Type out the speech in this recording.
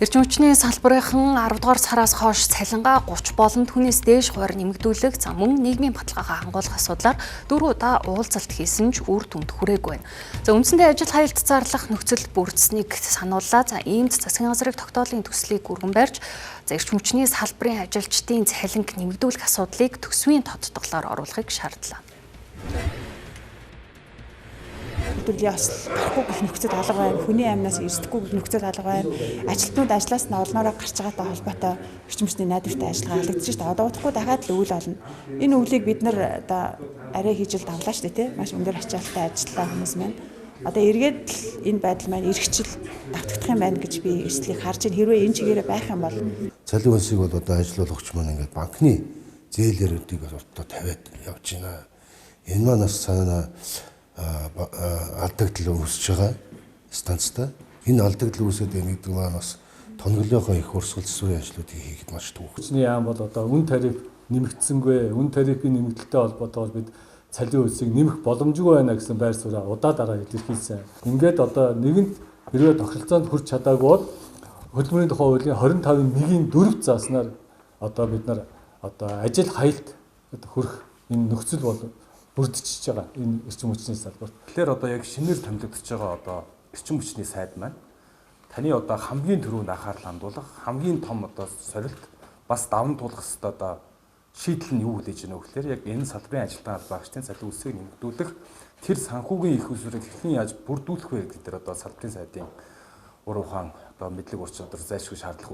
Эрчим хүчний салбарынхан 10 дугаар сараас хойш цалингаа 30 болон түүнээс дээш хувиар нэмэгдүүлэх мөн нийгмийн баталгаагаа хангуулах асуудлаар 4 удаа уулзалт хийсэн ч үр дүнд хүрээгүй байна. За үндсэндээ ажил хаялт зарлах нөхцөл бүрдсэнийг санууллаа. За иймд засгийн газрыг тогтоолын төслийг өргөн барьж эрчим хүчний салбарын ажилчдын цалинг нэмэгдүүлэх асуудлыг төсвийн тодтоглоор оруулахыг шаардлаа. Хөдөлгөөний осол гарахгүй гэх нөхцөл алга байна. Хүний амнаас эрсдэхгүй гэх нөхцөл алга байна. Ажилтнууд ажлаас нь олноороо гарч байгаатай холбоотой эрчим хүчний найдвартай ажиллагаа халагдаж шүү дээ. Одоо удахгүй дахиад л үйл болно. Энэ өвлийг бид нар одоо арай хийж л давлаа шүү дээ, тийм. Маш өндөр ачаалттай ажиллаа хүмүүс маань. Одоо эргээд л энэ байдал маань эргэжил давтагдах юм байна гэж би эрсдлийг харж байна. Хэрвээ энэ чигээрээ байх юм бол цалин хөлсийг бол одоо ажилуулагч маань ингээд банкны зээлэрүүдийг одоо тавиад явж байна. Энэ маань бас цаана алдагдал үүсэж байгаа станцтай. Энэ алдагдал үүсээд байна гэдэг маань бас тонголынхоо их урсгал засварын ажлуудыг хийхэд маш төвөгцсөн. Яам бол одоо үн тариф нэмэгдсэнгүй. Үн тарифын нэмэгдэлтэй холбоотойгоор бид цалин хөлсийг нэмэх боломжгүй байна гэсэн байр сууриа удаа дараа илэрхийлсэн. Ингээд одоо нэгэнт хэрвээ тохиролцоонд хүрч чадаагүй бол хөдөлмөрийн тухай хуулийн 25-ийн 1-ийн 4 зааснаар одоо бид нар одоо ажил хаялт хүрэх энэ нөхцөл бол бүрдчихэж байгаа энэ эрчим хүчний салбарт. Тэгэхээр одоо яг шинээр томилогдож байгаа одоо эрчим хүчний сайд маань таны одоо хамгийн түрүүнд анхаарал хандуулах, хамгийн том одоо сорилт бас даван туулах хэвээр одоо шийдэл нь юу хүлээж байна вэ гэхээр яг энэ салбарын ажилтан албаагчдын цалин үсгийг нэмэгдүүлэх тэр санхүүгийн их усрыг хэрхэн яаж бүрдүүлэх вэ гэдэг дээр одоо салбарын сайдын ур ухаан одоо мэдлэг ур чадвар зайлшгүй шаардлага